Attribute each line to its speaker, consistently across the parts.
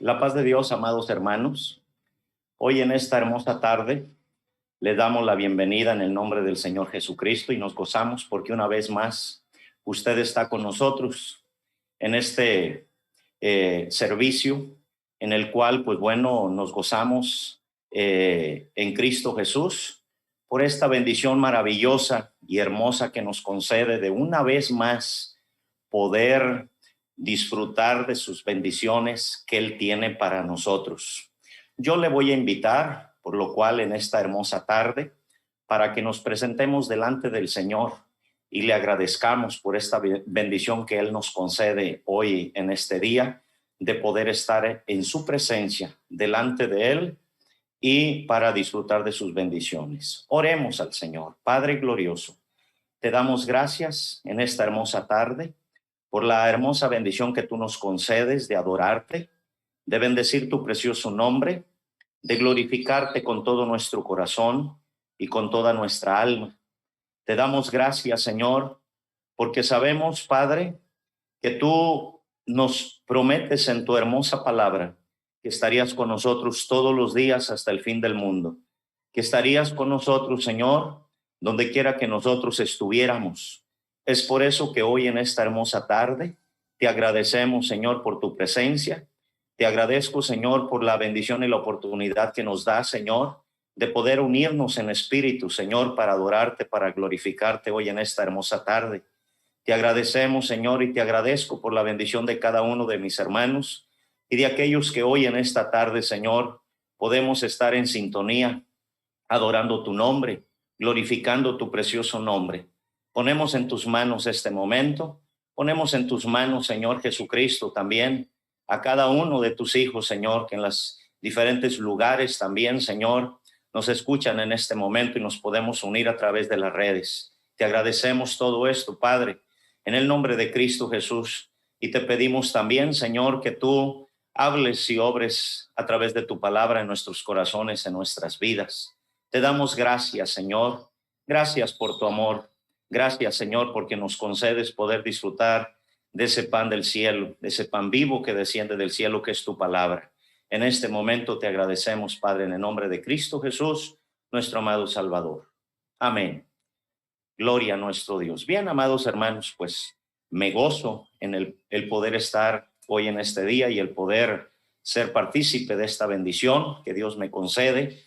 Speaker 1: La paz de Dios, amados hermanos. Hoy en esta hermosa tarde le damos la bienvenida en el nombre del Señor Jesucristo y nos gozamos porque una vez más usted está con nosotros en este servicio en el cual, pues bueno, nos gozamos en Cristo Jesús por esta bendición maravillosa y hermosa que nos concede de una vez más poder disfrutar de sus bendiciones que Él tiene para nosotros. Yo le voy a invitar, por lo cual, en esta hermosa tarde, para que nos presentemos delante del Señor y le agradezcamos por esta bendición que Él nos concede hoy en este día, de poder estar en su presencia, delante de Él y para disfrutar de sus bendiciones. Oremos al Señor. Padre glorioso, te damos gracias en esta hermosa tarde por la hermosa bendición que tú nos concedes de adorarte, de bendecir tu precioso nombre, de glorificarte con todo nuestro corazón y con toda nuestra alma. Te damos gracias, Señor, porque sabemos, Padre, que tú nos prometes en tu hermosa palabra que estarías con nosotros todos los días hasta el fin del mundo, que estarías con nosotros, Señor, donde quiera que nosotros estuviéramos. Es por eso que hoy en esta hermosa tarde te agradecemos, Señor, por tu presencia. Te agradezco, Señor, por la bendición y la oportunidad que nos da, Señor, de poder unirnos en espíritu, Señor, para adorarte, para glorificarte hoy en esta hermosa tarde. Te agradecemos, Señor, y te agradezco por la bendición de cada uno de mis hermanos y de aquellos que hoy en esta tarde, Señor, podemos estar en sintonía, adorando tu nombre, glorificando tu precioso nombre. Ponemos en tus manos este momento, ponemos en tus manos, Señor Jesucristo, también a cada uno de tus hijos, Señor, que en los diferentes lugares también, Señor, nos escuchan en este momento y nos podemos unir a través de las redes. Te agradecemos todo esto, Padre, en el nombre de Cristo Jesús, y te pedimos también, Señor, que tú hables y obres a través de tu palabra en nuestros corazones, en nuestras vidas. Te damos gracias, Señor. Gracias por tu amor. Gracias, Señor, porque nos concedes poder disfrutar de ese pan del cielo, de ese pan vivo que desciende del cielo, que es tu palabra. En este momento te agradecemos, Padre, en el nombre de Cristo Jesús, nuestro amado Salvador. Amén. Gloria a nuestro Dios. Bien, amados hermanos, pues me gozo en el poder estar hoy en este día y el poder ser partícipe de esta bendición que Dios me concede.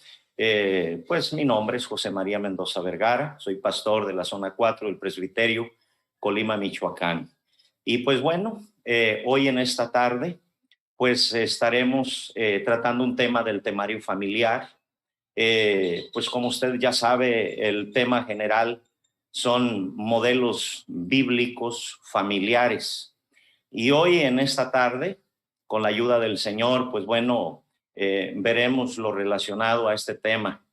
Speaker 1: Pues mi nombre es José María Mendoza Vergara, soy pastor de la zona 4 del presbiterio Colima, Michoacán. Y pues bueno, hoy en esta tarde pues estaremos tratando un tema del temario familiar. Pues como usted ya sabe, el tema general son modelos bíblicos familiares. Y hoy en esta tarde, con la ayuda del Señor, pues bueno, veremos lo relacionado a este tema,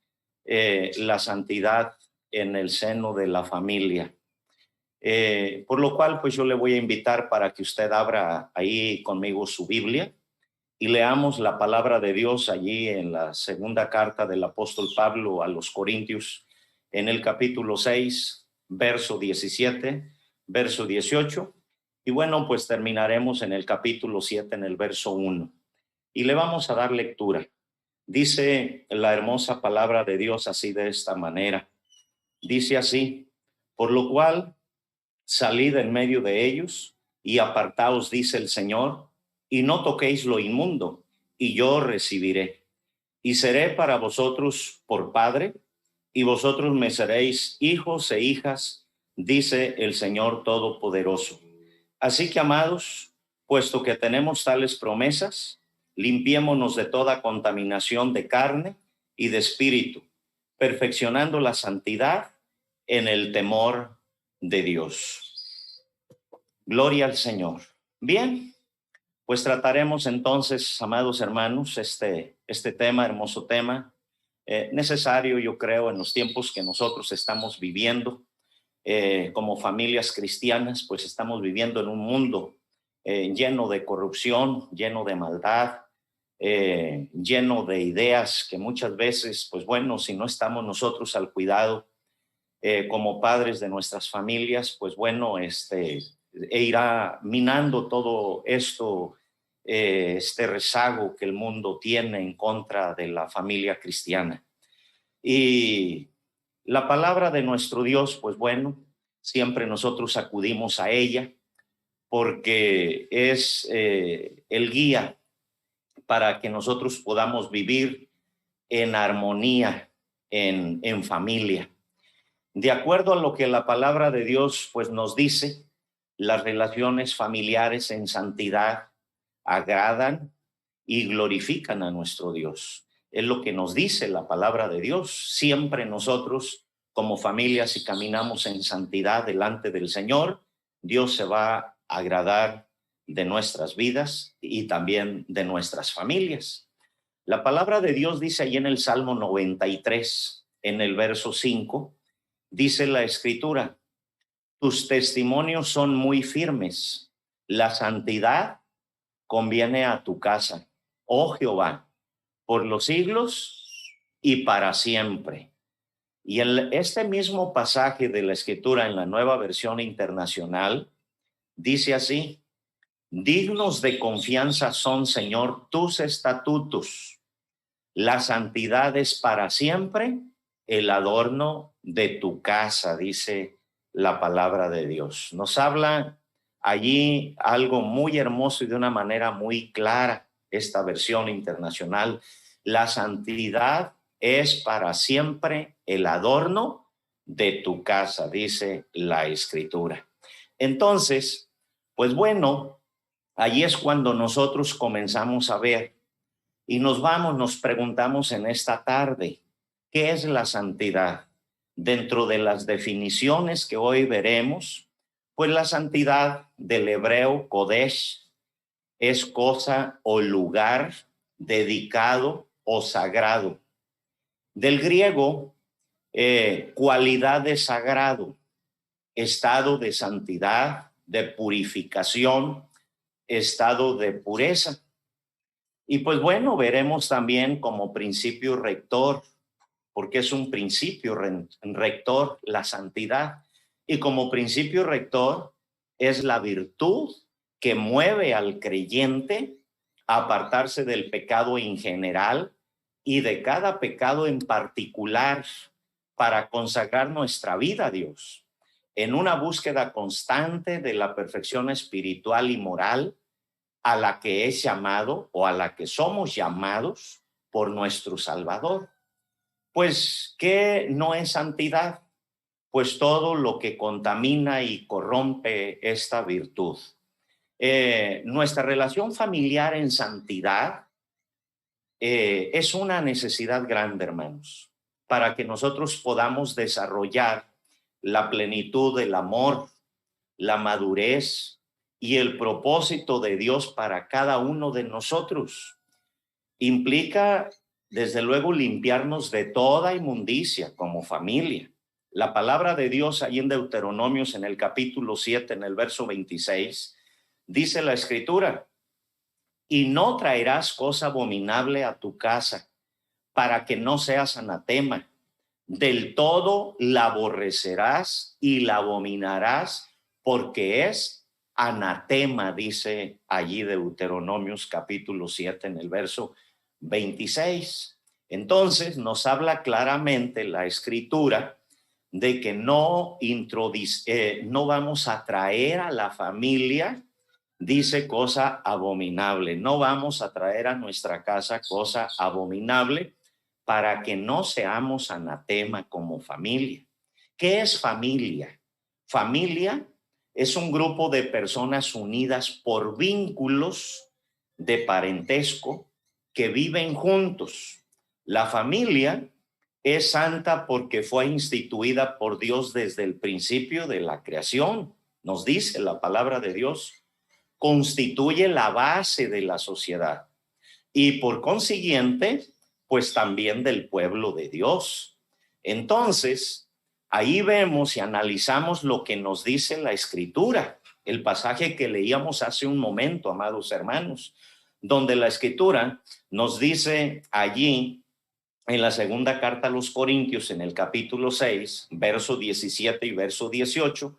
Speaker 1: la santidad en el seno de la familia. Por lo cual, pues yo le voy a invitar para que usted abra ahí conmigo su Biblia y leamos la palabra de Dios allí en la segunda carta del apóstol Pablo a los Corintios, en el capítulo 6, verso 17, verso 18. Y bueno, pues terminaremos en el capítulo 7, en el verso 1. Y le vamos a dar lectura. Dice la hermosa palabra de Dios así, de esta manera. Dice así: por lo cual, salid en medio de ellos y apartaos, dice el Señor, y no toquéis lo inmundo, y yo recibiré. Y seré para vosotros por padre, y vosotros me seréis hijos e hijas, dice el Señor Todopoderoso. Así que, amados, puesto que tenemos tales promesas, limpiémonos de toda contaminación de carne y de espíritu, perfeccionando la santidad en el temor de Dios. Gloria al Señor. Bien, pues trataremos entonces, amados hermanos, este tema, hermoso tema, necesario, yo creo, en los tiempos que nosotros estamos viviendo. Como familias cristianas, pues estamos viviendo en un mundo lleno de corrupción, lleno de maldad, lleno de ideas que muchas veces, pues bueno, si no estamos nosotros al cuidado como padres de nuestras familias, pues bueno, irá minando todo esto este rezago que el mundo tiene en contra de la familia cristiana. Y la palabra de nuestro Dios, pues bueno, siempre nosotros acudimos a ella porque es el guía para que nosotros podamos vivir en armonía, en familia. De acuerdo a lo que la palabra de Dios pues nos dice, las relaciones familiares en santidad agradan y glorifican a nuestro Dios. Es lo que nos dice la palabra de Dios. Siempre nosotros como familia, si caminamos en santidad delante del Señor, Dios se va a agradar de nuestras vidas y también de nuestras familias. La palabra de Dios dice ahí en el Salmo 93, en el verso 5, dice la Escritura: tus testimonios son muy firmes, la santidad conviene a tu casa, oh Jehová, por los siglos y para siempre. Y en este mismo pasaje de la Escritura en la Nueva Versión Internacional dice así: dignos de confianza son, Señor, tus estatutos, la santidad es para siempre el adorno de tu casa, dice la palabra de Dios. Nos habla allí algo muy hermoso y de una manera muy clara esta versión internacional. La santidad es para siempre el adorno de tu casa, dice la Escritura. Entonces, pues bueno, allí es cuando nosotros comenzamos a ver y nos preguntamos en esta tarde, ¿qué es la santidad? Dentro de las definiciones que hoy veremos, pues la santidad del hebreo kodesh es cosa o lugar dedicado o sagrado. Del griego, cualidad de sagrado, estado de santidad, de purificación, estado de pureza. Y pues bueno, veremos también como principio rector, porque es un principio rector la santidad. Y como principio rector es la virtud que mueve al creyente a apartarse del pecado en general y de cada pecado en particular para consagrar nuestra vida a Dios en una búsqueda constante de la perfección espiritual y moral a la que es llamado o a la que somos llamados por nuestro Salvador. Pues, ¿qué no es santidad? Pues todo lo que contamina y corrompe esta virtud. Nuestra relación familiar en santidad es una necesidad grande, hermanos, para que nosotros podamos desarrollar la plenitud del amor, la madurez y el propósito de Dios para cada uno de nosotros. Implica, desde luego, limpiarnos de toda inmundicia como familia. La palabra de Dios ahí en Deuteronomios, en el capítulo 7, en el verso 26, dice la Escritura: y no traerás cosa abominable a tu casa, para que no seas anatema. Del todo la aborrecerás y la abominarás, porque es anatema, dice allí Deuteronomios capítulo 7 en el verso 26. Entonces nos habla claramente la Escritura de que no vamos a traer a la familia, dice, cosa abominable. No vamos a traer a nuestra casa cosa abominable para que no seamos anatema como familia. ¿Qué es familia? Familia es un grupo de personas unidas por vínculos de parentesco que viven juntos. La familia es santa porque fue instituida por Dios desde el principio de la creación. Nos dice la palabra de Dios, constituye la base de la sociedad y por consiguiente, pues también del pueblo de Dios. Entonces, ahí vemos y analizamos lo que nos dice la Escritura, el pasaje que leíamos hace un momento, amados hermanos, donde la Escritura nos dice allí en la segunda carta a los Corintios, en el capítulo 6, verso 17 y verso 18,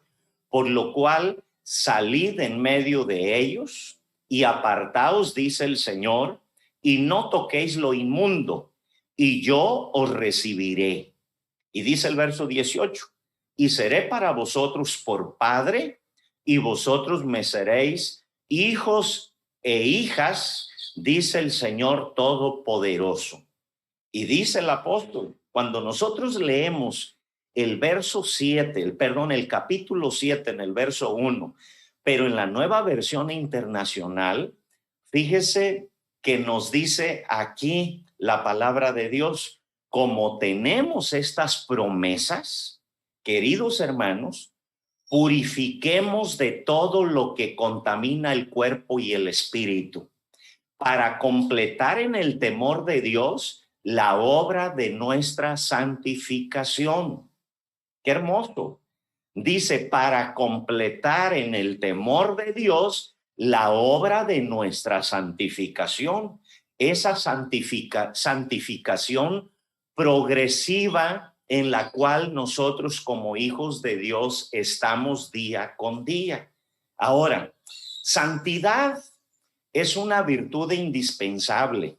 Speaker 1: por lo cual salid en medio de ellos y apartaos, dice el Señor, y no toquéis lo inmundo, y yo os recibiré. Y dice el verso 18, y seré para vosotros por padre, y vosotros me seréis hijos e hijas, dice el Señor Todopoderoso. Y dice el apóstol, cuando nosotros leemos el verso 7, el capítulo 7 en el verso 1, pero en la Nueva Versión Internacional, fíjese que nos dice aquí la palabra de Dios, como tenemos estas promesas, queridos hermanos, purifiquemos de todo lo que contamina el cuerpo y el espíritu, para completar en el temor de Dios la obra de nuestra santificación. Qué hermoso. Dice, para completar en el temor de Dios la obra de nuestra santificación. Esa santificación progresiva en la cual nosotros como hijos de Dios estamos día con día. Ahora, santidad es una virtud indispensable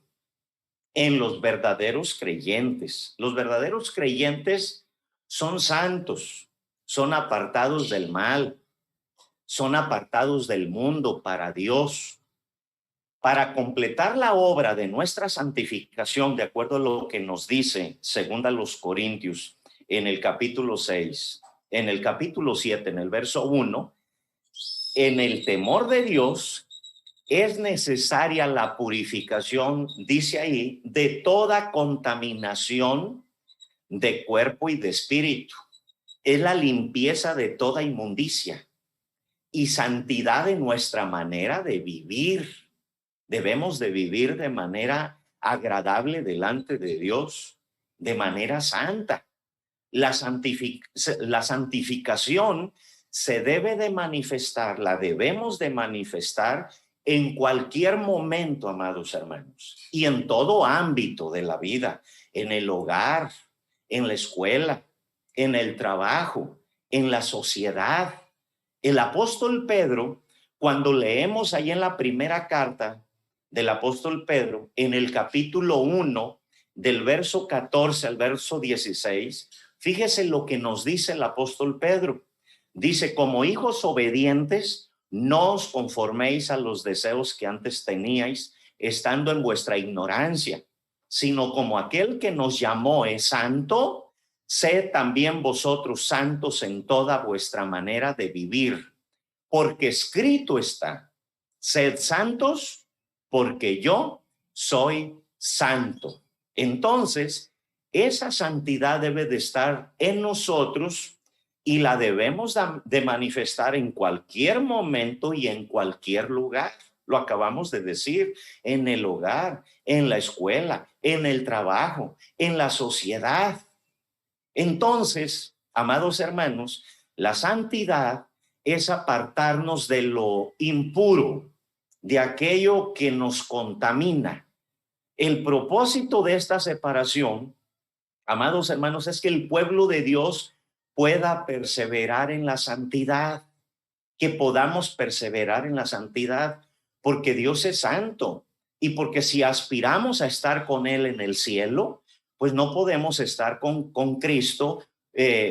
Speaker 1: en los verdaderos creyentes. Los verdaderos creyentes son santos, son apartados del mal, son apartados del mundo para Dios. Para completar la obra de nuestra santificación, de acuerdo a lo que nos dice segunda los Corintios en el capítulo 6, en el capítulo 7, en el verso 1, en el temor de Dios es necesaria la purificación, dice ahí, de toda contaminación de cuerpo y de espíritu. Es la limpieza de toda inmundicia y santidad de nuestra manera de vivir. Debemos de vivir de manera agradable delante de Dios, de manera santa. La santificación se debe de manifestar, la debemos de manifestar en cualquier momento, amados hermanos, y en todo ámbito de la vida, en el hogar, en la escuela, en el trabajo, en la sociedad. El apóstol Pedro, cuando leemos ahí en la primera carta del apóstol Pedro, en el capítulo 1, del verso 14 al verso 16, fíjese lo que nos dice el apóstol Pedro. Dice, como hijos obedientes, no os conforméis a los deseos que antes teníais, estando en vuestra ignorancia, sino como aquel que nos llamó es santo, sed también vosotros santos en toda vuestra manera de vivir, porque escrito está, sed santos, porque yo soy santo. Entonces, esa santidad debe de estar en nosotros y la debemos de manifestar en cualquier momento y en cualquier lugar. Lo acabamos de decir, en el hogar, en la escuela, en el trabajo, en la sociedad. Entonces, amados hermanos, la santidad es apartarnos de lo impuro, de aquello que nos contamina. El propósito de esta separación, amados hermanos, es que el pueblo de Dios pueda perseverar en la santidad, que podamos perseverar en la santidad, porque Dios es santo y porque si aspiramos a estar con Él en el cielo, pues no podemos estar con Cristo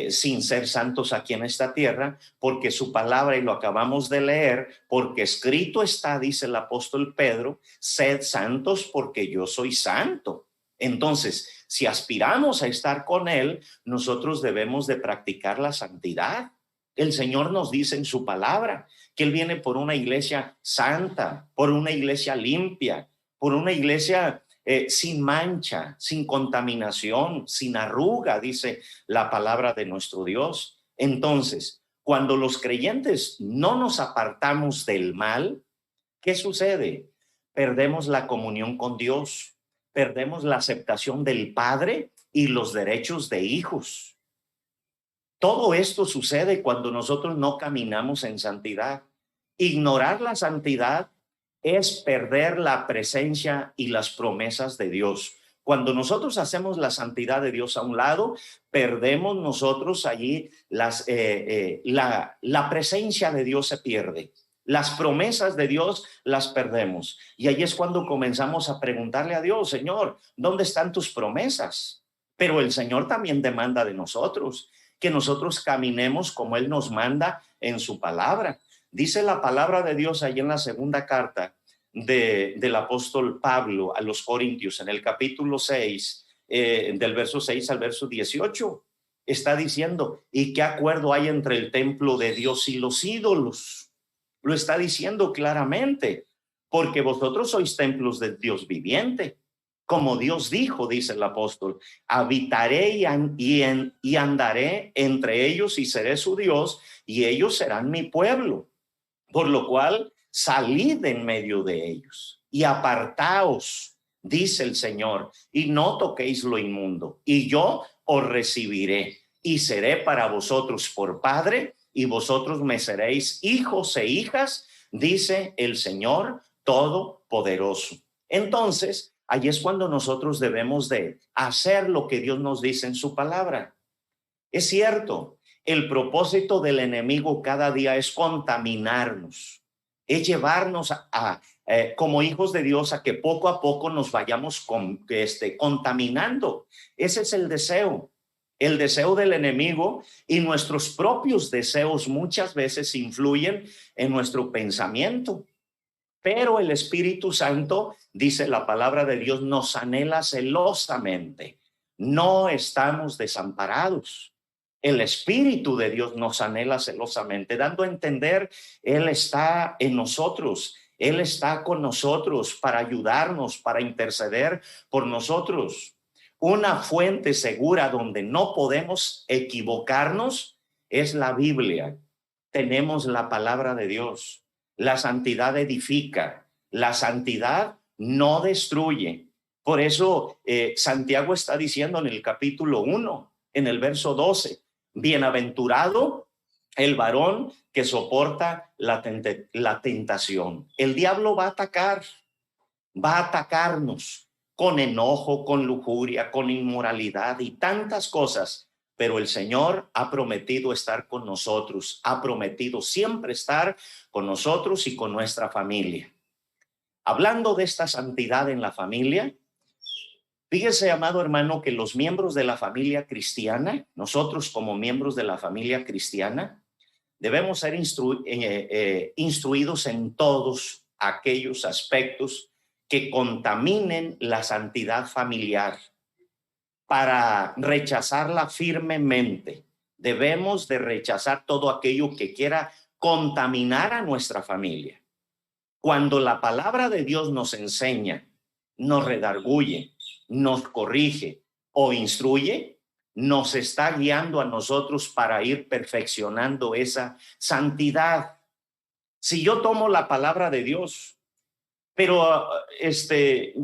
Speaker 1: sin ser santos aquí en esta tierra, porque su palabra, y lo acabamos de leer, porque escrito está, dice el apóstol Pedro, sed santos porque yo soy santo. Entonces, si aspiramos a estar con Él, nosotros debemos de practicar la santidad. El Señor nos dice en su palabra que Él viene por una iglesia santa, por una iglesia limpia, por una iglesia sin mancha, sin contaminación, sin arruga, dice la palabra de nuestro Dios. Entonces, cuando los creyentes no nos apartamos del mal, ¿qué sucede? Perdemos la comunión con Dios, perdemos la aceptación del Padre y los derechos de hijos. Todo esto sucede cuando nosotros no caminamos en santidad. Ignorar la santidad es perder la presencia y las promesas de Dios. Cuando nosotros hacemos la santidad de Dios a un lado, perdemos nosotros allí la presencia de Dios se pierde. Las promesas de Dios las perdemos. Y ahí es cuando comenzamos a preguntarle a Dios, Señor, ¿dónde están tus promesas? Pero el Señor también demanda de nosotros que nosotros caminemos como Él nos manda en su palabra. Dice la palabra de Dios ahí en la segunda carta del apóstol Pablo a los Corintios, en el capítulo 6, del verso 6 al verso 18, está diciendo, ¿y qué acuerdo hay entre el templo de Dios y los ídolos? Lo está diciendo claramente, porque vosotros sois templos del Dios viviente. Como Dios dijo, dice el apóstol, habitaré y andaré entre ellos y seré su Dios, y ellos serán mi pueblo. Por lo cual, salid en medio de ellos y apartaos, dice el Señor, y no toquéis lo inmundo, y yo os recibiré y seré para vosotros por padre, y vosotros me seréis hijos e hijas, dice el Señor Todopoderoso. Entonces, ahí es cuando nosotros debemos de hacer lo que Dios nos dice en su palabra. Es cierto, el propósito del enemigo cada día es contaminarnos, es llevarnos como hijos de Dios a que poco a poco nos vayamos contaminando. Ese es el deseo del enemigo, y nuestros propios deseos muchas veces influyen en nuestro pensamiento. Pero el Espíritu Santo, dice la palabra de Dios, nos anhela celosamente. No estamos desamparados. El Espíritu de Dios nos anhela celosamente, dando a entender, Él está en nosotros. Él está con nosotros para ayudarnos, para interceder por nosotros. Una fuente segura donde no podemos equivocarnos es la Biblia. Tenemos la palabra de Dios. La santidad edifica, la santidad no destruye. Por eso Santiago está diciendo en el capítulo 1, en el verso 12, bienaventurado el varón que soporta la tentación. El diablo va a atacarnos con enojo, con lujuria, con inmoralidad y tantas cosas. Pero el Señor ha prometido estar con nosotros, ha prometido siempre estar con nosotros y con nuestra familia. Hablando de esta santidad en la familia, fíjese, amado hermano, que los miembros de la familia cristiana, nosotros como miembros de la familia cristiana, debemos ser instruidos en todos aquellos aspectos que contaminen la santidad familiar. Para rechazarla firmemente, debemos de rechazar todo aquello que quiera contaminar a nuestra familia. Cuando la palabra de Dios nos enseña, nos redarguye, nos corrige o instruye, nos está guiando a nosotros para ir perfeccionando esa santidad. Si yo tomo la palabra de Dios, pero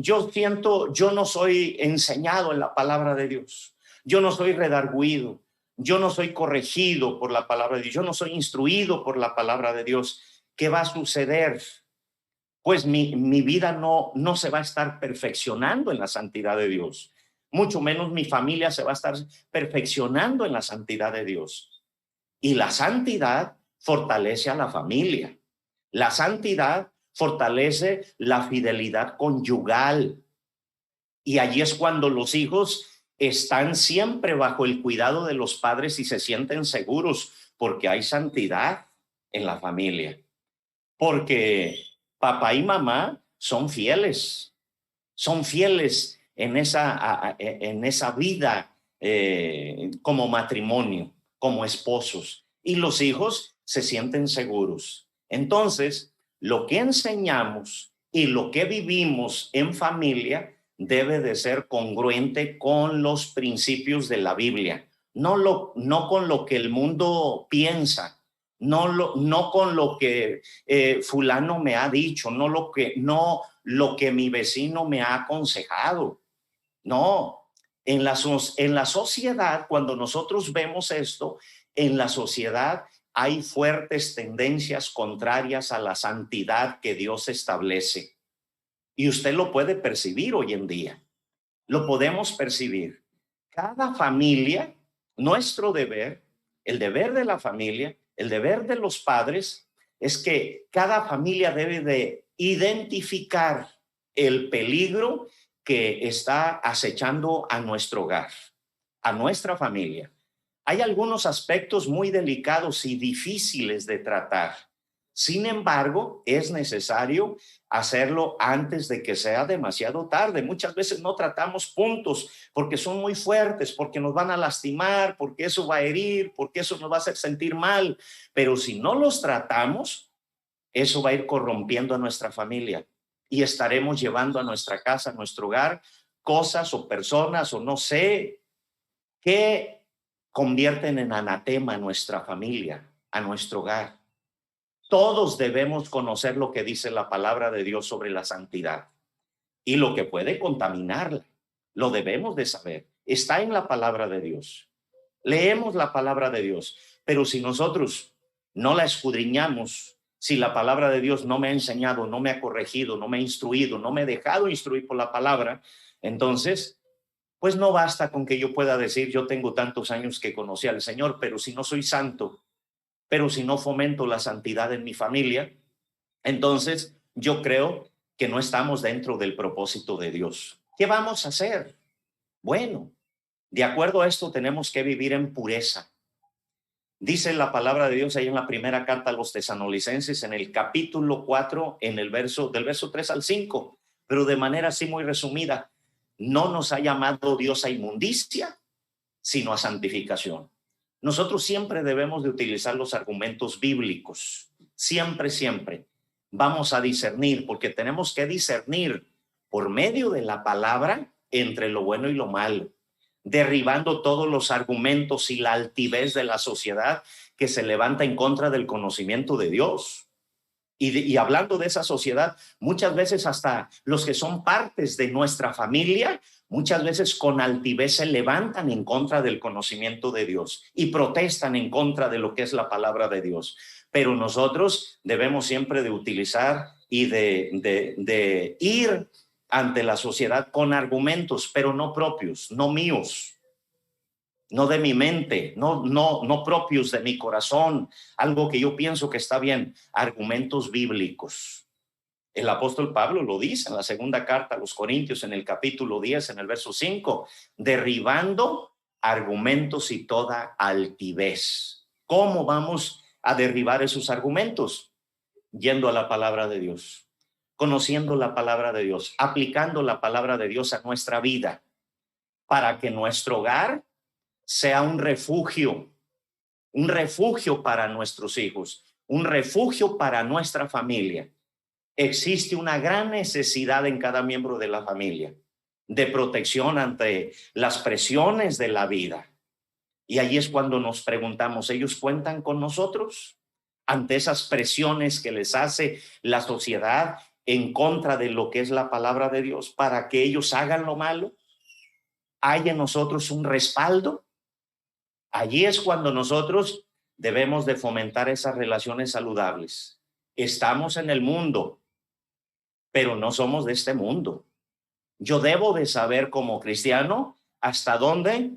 Speaker 1: yo no soy enseñado en la palabra de Dios, yo no soy redarguido, yo no soy corregido por la palabra de Dios, yo no soy instruido por la palabra de Dios, ¿qué va a suceder? Pues mi vida no se va a estar perfeccionando en la santidad de Dios, mucho menos mi familia se va a estar perfeccionando en la santidad de Dios. Y la santidad fortalece a la familia. La santidad fortalece la fidelidad conyugal. Y allí es cuando los hijos están siempre bajo el cuidado de los padres y se sienten seguros, porque hay santidad en la familia. Porque papá y mamá son fieles en esa vida como matrimonio, como esposos. Y los hijos se sienten seguros. Entonces, lo que enseñamos y lo que vivimos en familia debe de ser congruente con los principios de la Biblia, no con lo que el mundo piensa, no con lo que fulano me ha dicho, no lo que mi vecino me ha aconsejado. No, en la sociedad, cuando nosotros vemos esto, en la sociedad hay fuertes tendencias contrarias a la santidad que Dios establece. Y usted lo puede percibir hoy en día. Lo podemos percibir. Cada familia, nuestro deber, el deber de la familia, el deber de los padres, es que cada familia debe de identificar el peligro que está acechando a nuestro hogar, a nuestra familia. Hay algunos aspectos muy delicados y difíciles de tratar. Sin embargo, es necesario hacerlo antes de que sea demasiado tarde. Muchas veces no tratamos puntos porque son muy fuertes, porque nos van a lastimar, porque eso va a herir, porque eso nos va a hacer sentir mal. Pero si no los tratamos, eso va a ir corrompiendo a nuestra familia y estaremos llevando a nuestra casa, a nuestro hogar, cosas o personas o no sé qué convierten en anatema a nuestra familia, a nuestro hogar. Todos debemos conocer lo que dice la palabra de Dios sobre la santidad y lo que puede contaminarla. Lo debemos de saber. Está en la palabra de Dios. Leemos la palabra de Dios, pero si nosotros no la escudriñamos, si la palabra de Dios no me ha enseñado, no me ha corregido, no me ha instruido, no me he dejado instruir por la palabra, entonces, pues no basta con que yo pueda decir, yo tengo tantos años que conocí al Señor, pero si no soy santo, pero si no fomento la santidad en mi familia, entonces yo creo que no estamos dentro del propósito de Dios. ¿Qué vamos a hacer? Bueno, de acuerdo a esto tenemos que vivir en pureza. Dice la palabra de Dios ahí en la primera carta a los tesalonicenses, en el capítulo 4, en el del verso 3 al 5, pero de manera así muy resumida, no nos ha llamado Dios a inmundicia, sino a santificación. Nosotros siempre debemos de utilizar los argumentos bíblicos, siempre. Vamos a discernir, porque tenemos que discernir por medio de la palabra entre lo bueno y lo malo, derribando todos los argumentos y la altivez de la sociedad que se levanta en contra del conocimiento de Dios. Y hablando de esa sociedad, muchas veces hasta los que son partes de nuestra familia, muchas veces con altivez se levantan en contra del conocimiento de Dios y protestan en contra de lo que es la palabra de Dios. Pero nosotros debemos siempre de utilizar y de ir ante la sociedad con argumentos, pero no propios, no míos, no de mi mente, no propios de mi corazón, algo que yo pienso que está bien, argumentos bíblicos. El apóstol Pablo lo dice en la segunda carta a los Corintios, en el capítulo 10, en el verso 5, derribando argumentos y toda altivez. ¿Cómo vamos a derribar esos argumentos? Yendo a la palabra de Dios, conociendo la palabra de Dios, aplicando la palabra de Dios a nuestra vida, para que nuestro hogar sea un refugio para nuestros hijos, un refugio para nuestra familia. Existe una gran necesidad en cada miembro de la familia de protección ante las presiones de la vida. Y ahí es cuando nos preguntamos, ¿ellos cuentan con nosotros ante esas presiones que les hace la sociedad en contra de lo que es la palabra de Dios para que ellos hagan lo malo? ¿Hay en nosotros un respaldo? Allí es cuando nosotros debemos de fomentar esas relaciones saludables. Estamos en el mundo, pero no somos de este mundo. Yo debo de saber como cristiano hasta dónde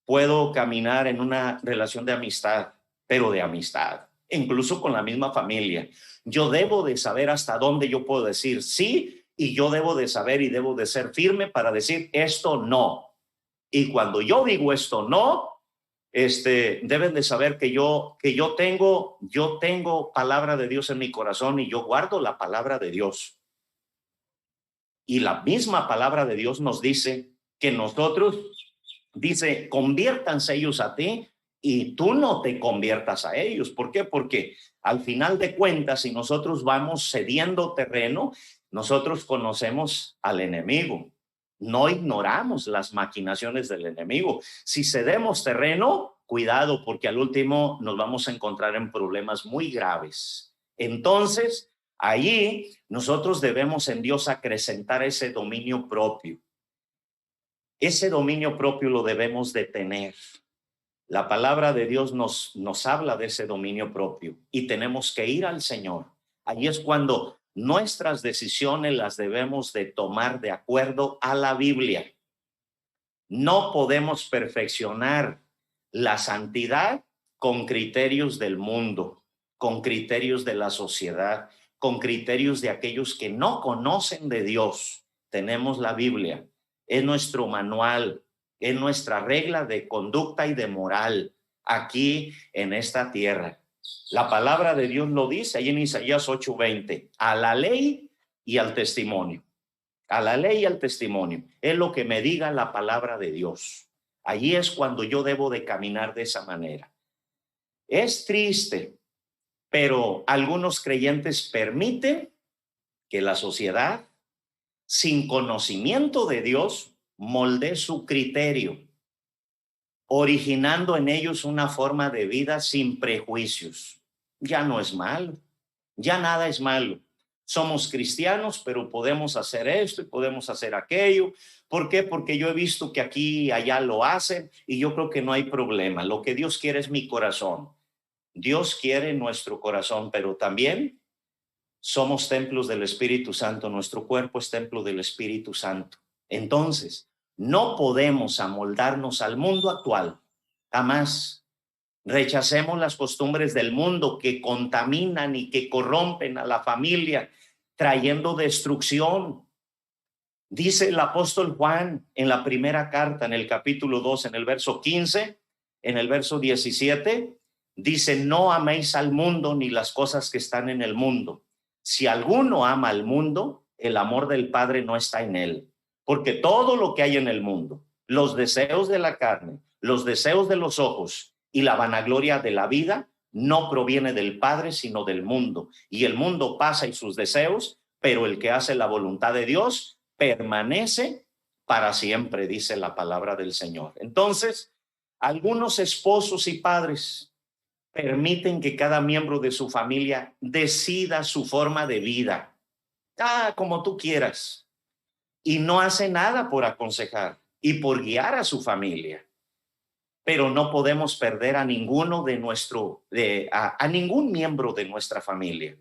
Speaker 1: puedo caminar en una relación de amistad, pero de amistad, incluso con la misma familia. Yo debo de saber hasta dónde yo puedo decir sí, y yo debo de saber y debo de ser firme para decir esto no. Y cuando yo digo esto no, deben de saber que yo tengo palabra de Dios en mi corazón y yo guardo la palabra de Dios. Y la misma palabra de Dios nos dice que nosotros, dice, conviértanse ellos a ti y tú no te conviertas a ellos. ¿Por qué? Porque al final de cuentas, si nosotros vamos cediendo terreno, nosotros conocemos al enemigo. No ignoramos las maquinaciones del enemigo. Si cedemos terreno, cuidado, porque al último nos vamos a encontrar en problemas muy graves. Entonces, allí nosotros debemos en Dios acrecentar ese dominio propio. Ese dominio propio lo debemos de tener. La palabra de Dios nos habla de ese dominio propio y tenemos que ir al Señor. Allí es cuando nuestras decisiones las debemos de tomar de acuerdo a la Biblia. No podemos perfeccionar la santidad con criterios del mundo, con criterios de la sociedad, con criterios de aquellos que no conocen de Dios. Tenemos la Biblia, es nuestro manual, es nuestra regla de conducta y de moral aquí en esta tierra. La palabra de Dios lo dice ahí en Isaías 8:20, a la ley y al testimonio. A la ley y al testimonio. Es lo que me diga la palabra de Dios. Allí es cuando yo debo de caminar de esa manera. Es triste, pero algunos creyentes permiten que la sociedad, sin conocimiento de Dios, moldee su criterio, originando en ellos una forma de vida sin prejuicios. Ya no es malo, ya nada es malo. Somos cristianos, pero podemos hacer esto y podemos hacer aquello. ¿Por qué? Porque yo he visto que aquí y allá lo hacen y yo creo que no hay problema. Lo que Dios quiere es mi corazón. Dios quiere nuestro corazón, pero también somos templos del Espíritu Santo. Nuestro cuerpo es templo del Espíritu Santo. Entonces, no podemos amoldarnos al mundo actual. Jamás. Rechacemos las costumbres del mundo que contaminan y que corrompen a la familia, trayendo destrucción. Dice el apóstol Juan en la primera carta, en el capítulo 2, en el verso 15, en el verso 17, dice: no améis al mundo ni las cosas que están en el mundo. Si alguno ama al mundo, el amor del Padre no está en él, porque todo lo que hay en el mundo, los deseos de la carne, los deseos de los ojos y la vanagloria de la vida, no proviene del Padre, sino del mundo. Y el mundo pasa y sus deseos, pero el que hace la voluntad de Dios permanece para siempre, dice la palabra del Señor. Entonces, algunos esposos y padres permiten que cada miembro de su familia decida su forma de vida, como tú quieras, y no hace nada por aconsejar y por guiar a su familia. Pero no podemos perder a ninguno de a ningún miembro de nuestra familia.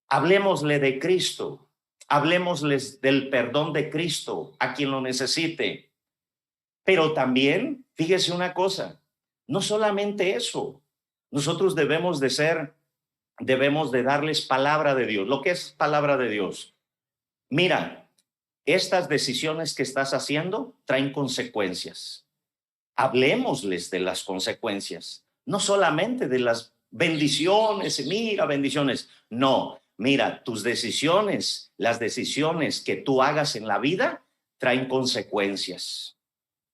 Speaker 1: Hablemosle de Cristo, hablemosles del perdón de Cristo a quien lo necesite. Pero también, fíjese una cosa, no solamente eso, nosotros debemos de darles palabra de Dios. ¿Lo que es palabra de Dios? Mira, estas decisiones que estás haciendo traen consecuencias. Hablemosles de las consecuencias, no solamente de las bendiciones, mira, bendiciones. No, mira, tus decisiones, las decisiones que tú hagas en la vida traen consecuencias.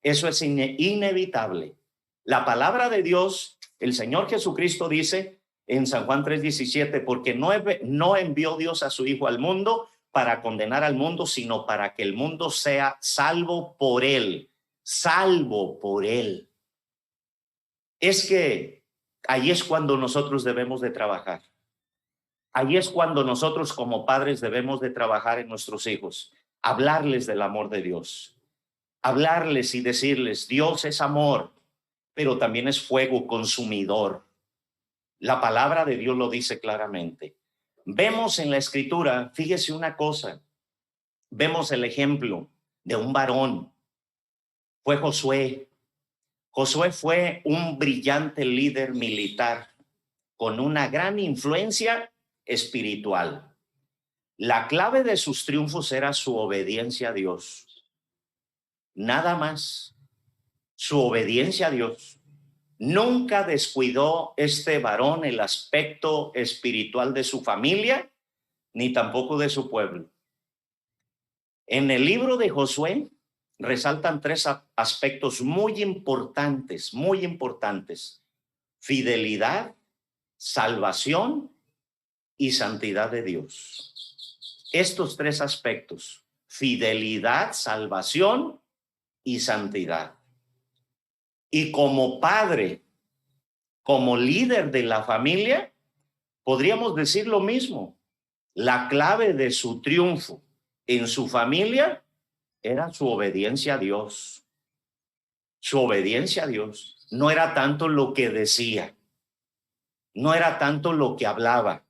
Speaker 1: Eso es inevitable. La palabra de Dios, el Señor Jesucristo dice en San Juan 3:17, porque no envió Dios a su Hijo al mundo para condenar al mundo, sino para que el mundo sea salvo por él. Salvo por él. Es que ahí es cuando nosotros debemos de trabajar. Ahí es cuando nosotros como padres debemos de trabajar en nuestros hijos, hablarles del amor de Dios, hablarles y decirles: Dios es amor, pero también es fuego consumidor. La palabra de Dios lo dice claramente. Vemos en la Escritura, fíjese una cosa, vemos el ejemplo de un varón. Fue Josué. Josué fue un brillante líder militar con una gran influencia espiritual. La clave de sus triunfos era su obediencia a Dios. Nada más, su obediencia a Dios. Nunca descuidó este varón el aspecto espiritual de su familia, ni tampoco de su pueblo. En el libro de Josué resaltan tres aspectos muy importantes, muy importantes: fidelidad, salvación y santidad de Dios. Estos tres aspectos: fidelidad, salvación y santidad. Y como padre, como líder de la familia, podríamos decir lo mismo. La clave de su triunfo en su familia era su obediencia a Dios. Su obediencia a Dios. No era tanto lo que decía, no era tanto lo que hablaba,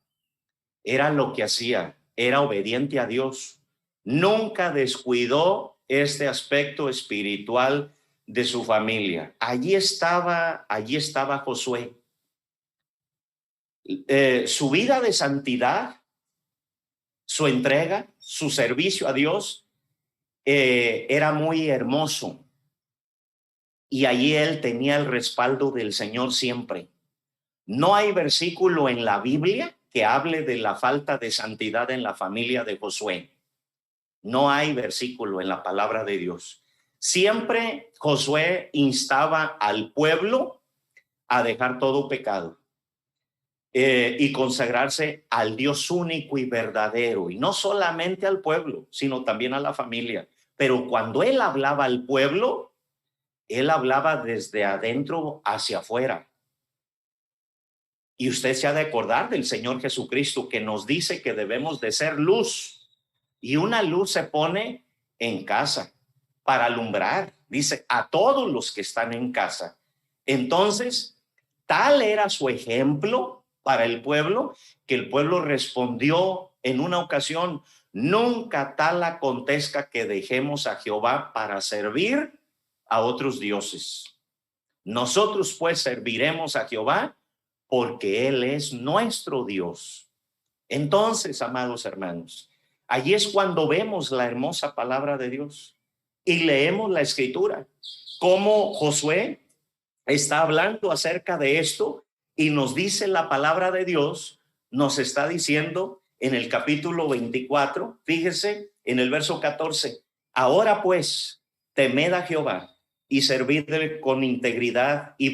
Speaker 1: era lo que hacía, era obediente a Dios. Nunca descuidó este aspecto espiritual de su familia. Allí estaba Josué. Su vida de santidad, su entrega, su servicio a Dios era muy hermoso. Y allí él tenía el respaldo del Señor siempre. No hay versículo en la Biblia que hable de la falta de santidad en la familia de Josué. No hay versículo en la palabra de Dios. Siempre Josué instaba al pueblo a dejar todo pecado y consagrarse al Dios único y verdadero. Y no solamente al pueblo, sino también a la familia. Pero cuando él hablaba al pueblo, él hablaba desde adentro hacia afuera. Y usted se ha de acordar del Señor Jesucristo, que nos dice que debemos de ser luz. Y una luz se pone en casa para alumbrar, dice, a todos los que están en casa. Entonces, tal era su ejemplo para el pueblo, que el pueblo respondió en una ocasión: nunca tal acontezca que dejemos a Jehová para servir a otros dioses. Nosotros pues serviremos a Jehová porque Él es nuestro Dios. Entonces, amados hermanos, allí es cuando vemos la hermosa palabra de Dios y leemos la escritura, como Josué está hablando acerca de esto y nos dice la palabra de Dios, nos está diciendo en el capítulo 24, fíjese en el verso 14, ahora pues, temed a Jehová y servidle con integridad y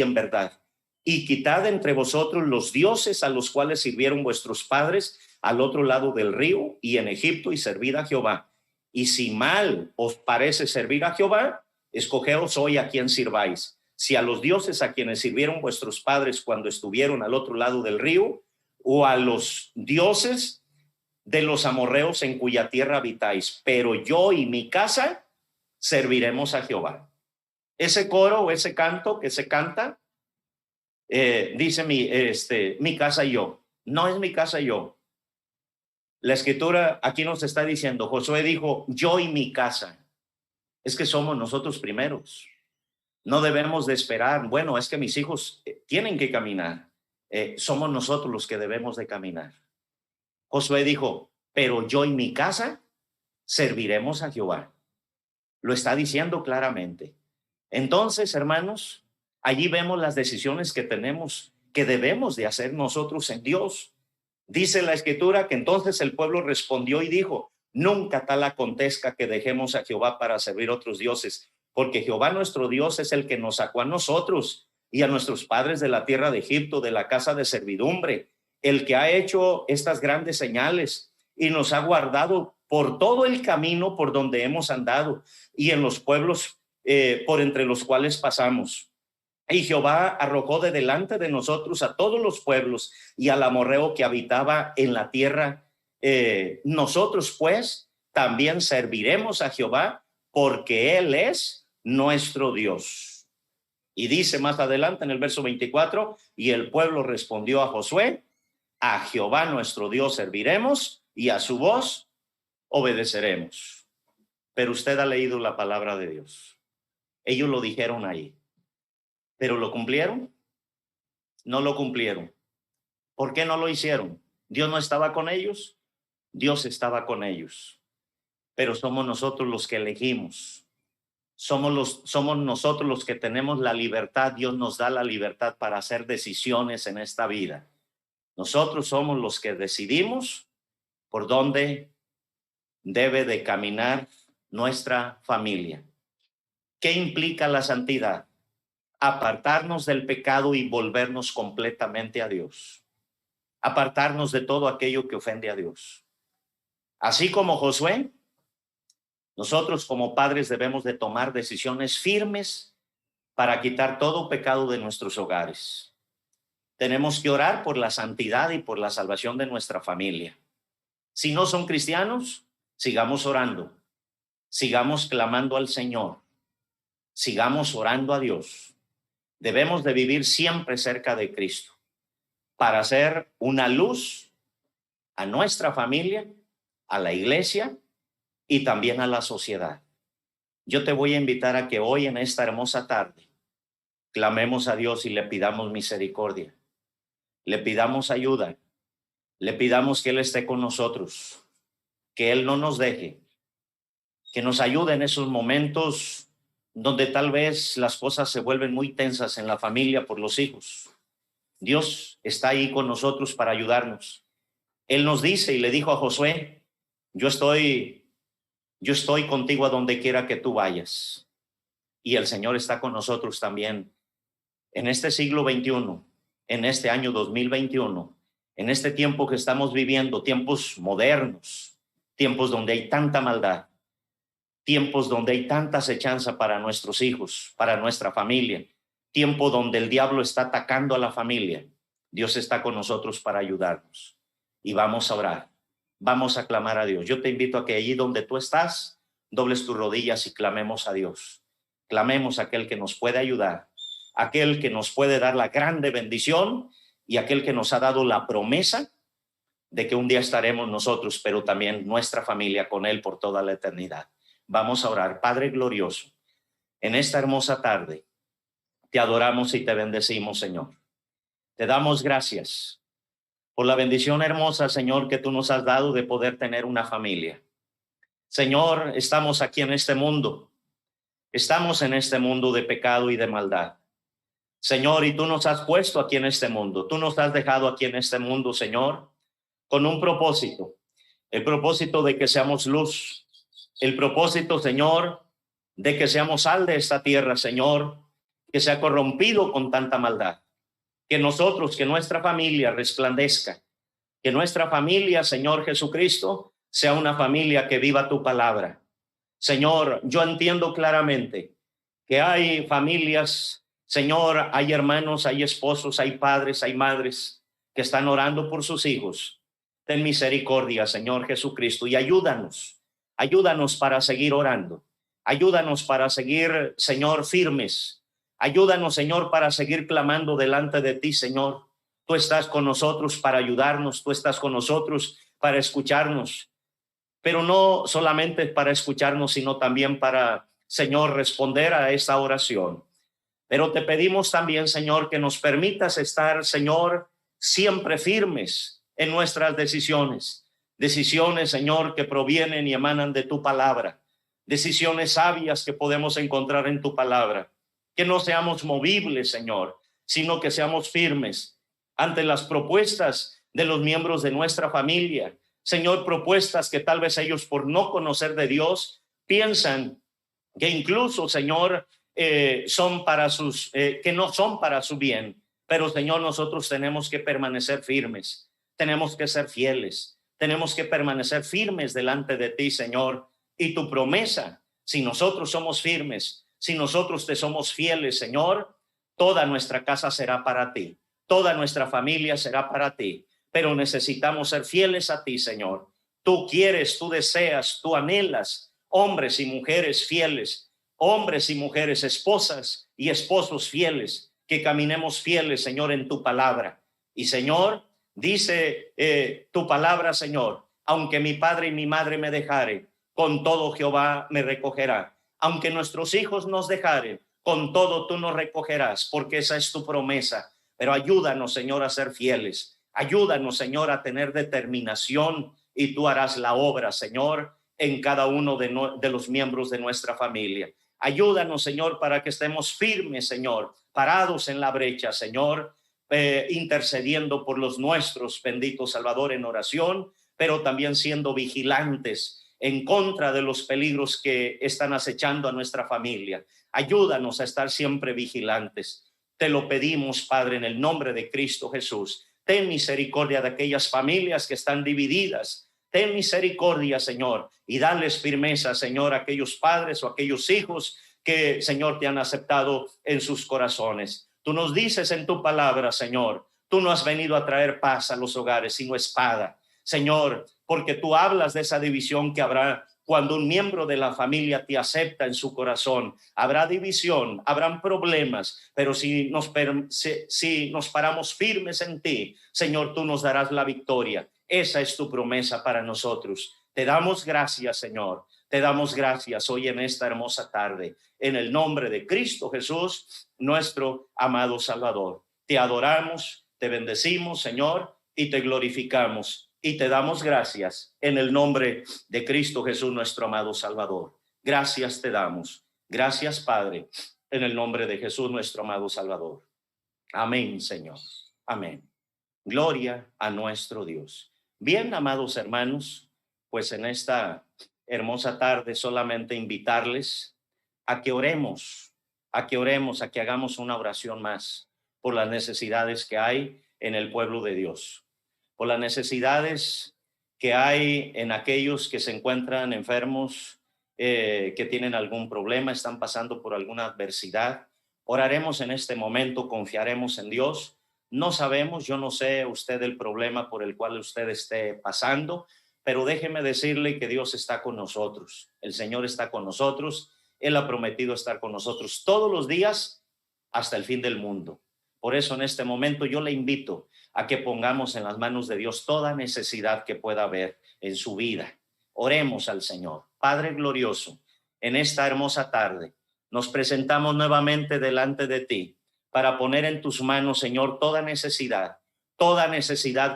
Speaker 1: en verdad, y quitad entre vosotros los dioses a los cuales sirvieron vuestros padres al otro lado del río y en Egipto, y servid a Jehová. Y si mal os parece servir a Jehová, escogeos hoy a quien sirváis, si a los dioses a quienes sirvieron vuestros padres cuando estuvieron al otro lado del río, o a los dioses de los amorreos en cuya tierra habitáis, pero yo y mi casa serviremos a Jehová. Ese coro o ese canto que se canta, dice mi casa y yo. No es mi casa y yo. La escritura aquí nos está diciendo, Josué dijo, yo y mi casa. Es que somos nosotros primeros. No debemos de esperar, bueno, es que mis hijos tienen que caminar. Somos nosotros los que debemos de caminar. Josué dijo, pero yo y mi casa serviremos a Jehová. Lo está diciendo claramente. Entonces, hermanos, allí vemos las decisiones que tenemos, que debemos de hacer nosotros en Dios. Dice la escritura que entonces el pueblo respondió y dijo, nunca tal acontezca que dejemos a Jehová para servir otros dioses, porque Jehová nuestro Dios es el que nos sacó a nosotros y a nuestros padres de la tierra de Egipto, de la casa de servidumbre, el que ha hecho estas grandes señales y nos ha guardado por todo el camino por donde hemos andado y en los pueblos por entre los cuales pasamos. Y Jehová arrojó de delante de nosotros a todos los pueblos y al amorreo que habitaba en la tierra. Nosotros pues también serviremos a Jehová porque Él es nuestro Dios. Y dice más adelante en el verso 24, y el pueblo respondió a Josué, a Jehová nuestro Dios serviremos y a su voz obedeceremos. Pero usted ha leído la palabra de Dios. Ellos lo dijeron ahí. ¿Pero lo cumplieron? No lo cumplieron. ¿Por qué no lo hicieron? ¿Dios no estaba con ellos? Dios estaba con ellos. Pero somos nosotros los que elegimos. Somos nosotros los que tenemos la libertad. Dios nos da la libertad para hacer decisiones en esta vida. Nosotros somos los que decidimos por dónde debe de caminar nuestra familia. ¿Qué implica la santidad? Apartarnos del pecado y volvernos completamente a Dios. Apartarnos de todo aquello que ofende a Dios. Así como Josué, nosotros como padres debemos de tomar decisiones firmes para quitar todo pecado de nuestros hogares. Tenemos que orar por la santidad y por la salvación de nuestra familia. Si no son cristianos, sigamos orando, sigamos clamando al Señor, sigamos orando a Dios. Debemos de vivir siempre cerca de Cristo para ser una luz a nuestra familia, a la iglesia y también a la sociedad. Yo te voy a invitar a que hoy en esta hermosa tarde clamemos a Dios y le pidamos misericordia. le pidamos ayuda, le pidamos que Él esté con nosotros, que Él no nos deje, que nos ayude en esos momentos donde tal vez las cosas se vuelven muy tensas en la familia por los hijos. Dios está ahí con nosotros para ayudarnos. Él nos dice y le dijo a Josué, yo estoy contigo a donde quiera que tú vayas. Y el Señor está con nosotros también en este siglo XXI, en este año 2021, en este tiempo que estamos viviendo, tiempos modernos, tiempos donde hay tanta maldad, tiempos donde hay tanta acechanza para nuestros hijos, para nuestra familia, tiempo donde el diablo está atacando a la familia. Dios está con nosotros para ayudarnos y vamos a orar, vamos a clamar a Dios. Yo te invito a que allí donde tú estás, dobles tus rodillas y clamemos a Dios. Clamemos a aquel que nos puede ayudar, aquel que nos puede dar la grande bendición y aquel que nos ha dado la promesa de que un día estaremos nosotros, pero también nuestra familia con Él por toda la eternidad. Vamos a orar. Padre glorioso, en esta hermosa tarde te adoramos y te bendecimos, Señor. Te damos gracias por la bendición hermosa, Señor, que tú nos has dado de poder tener una familia. Señor, estamos aquí en este mundo. Estamos en este mundo de pecado y de maldad. Señor, y tú nos has puesto aquí en este mundo. Tú nos has dejado aquí en este mundo, Señor, con un propósito. El propósito de que seamos luz. El propósito, Señor, de que seamos sal de esta tierra, Señor, que se ha corrompido con tanta maldad. Que nosotros, que nuestra familia resplandezca. Que nuestra familia, Señor Jesucristo, sea una familia que viva tu palabra. Señor, yo entiendo claramente que hay familias, Señor, hay hermanos, hay esposos, hay padres, hay madres que están orando por sus hijos. Ten misericordia, Señor Jesucristo, y ayúdanos para seguir orando. Ayúdanos para seguir, Señor, firmes. Ayúdanos, Señor, para seguir clamando delante de ti, Señor. Tú estás con nosotros para ayudarnos, tú estás con nosotros para escucharnos, pero no solamente para escucharnos, sino también para, Señor, responder a esta oración. Pero te pedimos también, Señor, que nos permitas estar, Señor, siempre firmes en nuestras decisiones. Decisiones, Señor, que provienen y emanan de tu palabra. Decisiones sabias que podemos encontrar en tu palabra. Que no seamos movibles, Señor, sino que seamos firmes ante las propuestas de los miembros de nuestra familia. Señor, propuestas que tal vez ellos, por no conocer de Dios, piensan que incluso, Señor, son para que no son para su bien. Pero, Señor, nosotros tenemos que permanecer firmes, tenemos que ser fieles, tenemos que permanecer firmes delante de ti, Señor. Y tu promesa, si nosotros somos firmes, si nosotros te somos fieles, Señor, toda nuestra casa será para ti, toda nuestra familia será para ti. Pero necesitamos ser fieles a ti, Señor. Tú quieres, tú deseas, tú anhelas hombres y mujeres fieles, hombres y mujeres, esposas y esposos fieles, que caminemos fieles, Señor, en tu palabra. Y, Señor, dice tu palabra, Señor, aunque mi padre y mi madre me dejaren, con todo Jehová me recogerá. Aunque nuestros hijos nos dejaren, con todo tú nos recogerás, porque esa es tu promesa. Pero ayúdanos, Señor, a ser fieles. Ayúdanos, Señor, a tener determinación y tú harás la obra, Señor, en cada uno de los miembros de nuestra familia. Ayúdanos, Señor, para que estemos firmes, Señor, parados en la brecha, Señor, intercediendo por los nuestros, bendito Salvador, en oración, pero también siendo vigilantes en contra de los peligros que están acechando a nuestra familia. Ayúdanos a estar siempre vigilantes. Te lo pedimos, Padre, en el nombre de Cristo Jesús. Ten misericordia de aquellas familias que están divididas. Ten misericordia, Señor, y dales firmeza, Señor, a aquellos padres o aquellos hijos que, Señor, te han aceptado en sus corazones. Tú nos dices en tu palabra, Señor, tú no has venido a traer paz a los hogares, sino espada. Señor, porque tú hablas de esa división que habrá cuando un miembro de la familia te acepta en su corazón. Habrá división, habrán problemas, pero si nos paramos firmes en ti, Señor, tú nos darás la victoria. Esa es tu promesa para nosotros. Te damos gracias, Señor. Te damos gracias hoy en esta hermosa tarde, en el nombre de Cristo Jesús, nuestro amado Salvador. Te adoramos, te bendecimos, Señor, y te glorificamos y te damos gracias en el nombre de Cristo Jesús, nuestro amado Salvador. Gracias te damos. Gracias, Padre, en el nombre de Jesús, nuestro amado Salvador. Amén, Señor. Amén. Gloria a nuestro Dios. Bien, amados hermanos, pues en esta hermosa tarde solamente invitarles a que oremos, a que hagamos una oración más por las necesidades que hay en el pueblo de Dios, por las necesidades que hay en aquellos que se encuentran enfermos, que tienen algún problema, están pasando por alguna adversidad. Oraremos en este momento, confiaremos en Dios. No sabemos, yo no sé usted el problema por el cual usted esté pasando, pero déjeme decirle que Dios está con nosotros. El Señor está con nosotros. Él ha prometido estar con nosotros todos los días hasta el fin del mundo. Por eso en este momento yo le invito a que pongamos en las manos de Dios toda necesidad que pueda haber en su vida. Oremos al Señor. Padre glorioso, en esta hermosa tarde nos presentamos nuevamente delante de ti para poner en tus manos, Señor, toda necesidad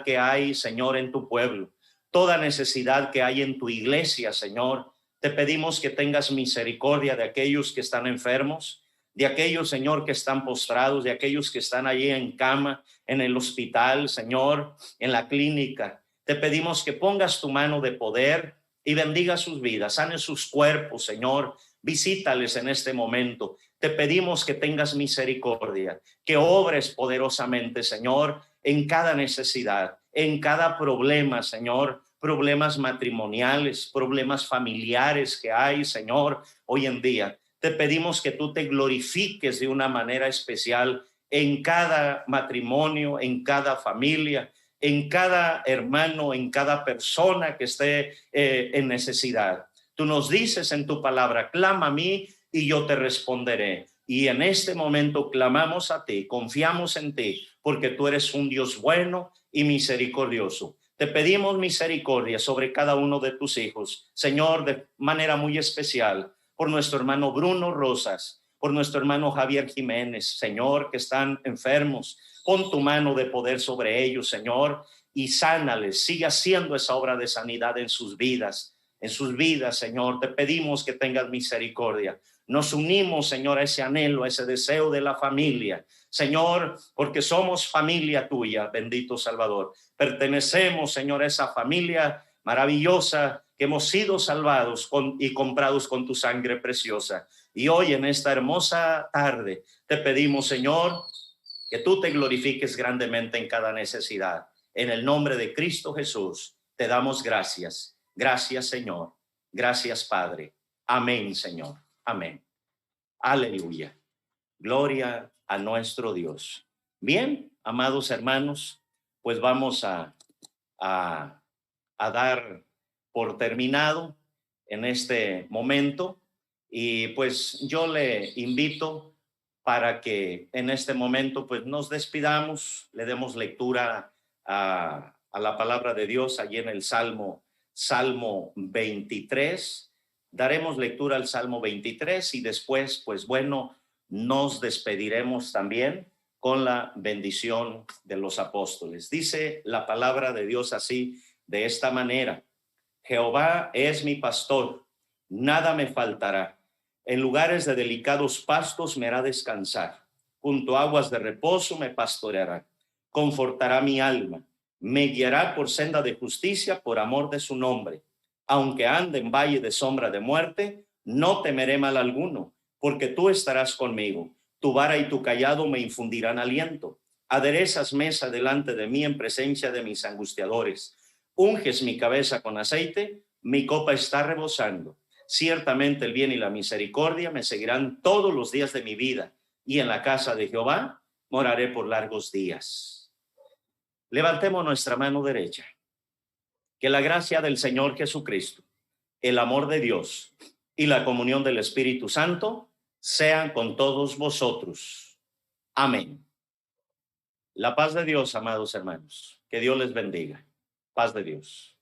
Speaker 1: que hay, Señor, en tu pueblo, toda necesidad que hay en tu iglesia, Señor. Te pedimos que tengas misericordia de aquellos que están enfermos, de aquellos, Señor, que están postrados, de aquellos que están allí en cama, en el hospital, Señor, en la clínica. Te pedimos que pongas tu mano de poder y bendiga sus vidas, sane sus cuerpos, Señor. Visítales en este momento. Te pedimos que tengas misericordia, que obres poderosamente, Señor, en cada necesidad, en cada problema, Señor, problemas matrimoniales, problemas familiares que hay, Señor, hoy en día. Te pedimos que tú te glorifiques de una manera especial en cada matrimonio, en cada familia, en cada hermano, en cada persona que esté en necesidad. Tú nos dices en tu palabra, clama a mí y yo te responderé. Y en este momento clamamos a ti, confiamos en ti, porque tú eres un Dios bueno y misericordioso. Te pedimos misericordia sobre cada uno de tus hijos, Señor, de manera muy especial, por nuestro hermano Bruno Rosas, por nuestro hermano Javier Jiménez, Señor, que están enfermos. Pon tu mano de poder sobre ellos, Señor, y sánales. Sigue haciendo esa obra de sanidad en sus vidas, Señor. Te pedimos que tengas misericordia. Nos unimos, Señor, a ese anhelo, a ese deseo de la familia, Señor, porque somos familia tuya, bendito Salvador. Pertenecemos, Señor, a esa familia maravillosa que hemos sido salvados y comprados con tu sangre preciosa. Y hoy en esta hermosa tarde te pedimos, Señor, que tú te glorifiques grandemente en cada necesidad. En el nombre de Cristo Jesús te damos gracias. Gracias, Señor. Gracias, Padre. Amén, Señor. Amén. Aleluya. Gloria a nuestro Dios. Bien, amados hermanos, pues vamos a dar por terminado en este momento. Y pues yo le invito para que en este momento pues nos despidamos, le demos lectura a la palabra de Dios allí en el Salmo 23. Daremos lectura al Salmo 23 y después, pues bueno, nos despediremos también con la bendición de los apóstoles. Dice la palabra de Dios así, de esta manera: Jehová es mi pastor, nada me faltará. En lugares de delicados pastos me hará descansar. Junto a aguas de reposo me pastoreará. Confortará mi alma. Me guiará por senda de justicia por amor de su nombre. Aunque ande en valle de sombra de muerte, no temeré mal alguno, porque tú estarás conmigo. Tu vara y tu cayado me infundirán aliento. Aderezas mesa delante de mí en presencia de mis angustiadores. Unges mi cabeza con aceite, mi copa está rebosando. Ciertamente el bien y la misericordia me seguirán todos los días de mi vida, y en la casa de Jehová moraré por largos días. Levantemos nuestra mano derecha. Que la gracia del Señor Jesucristo, el amor de Dios y la comunión del Espíritu Santo sean con todos vosotros. Amén. La paz de Dios, amados hermanos. Que Dios les bendiga. Paz de Dios.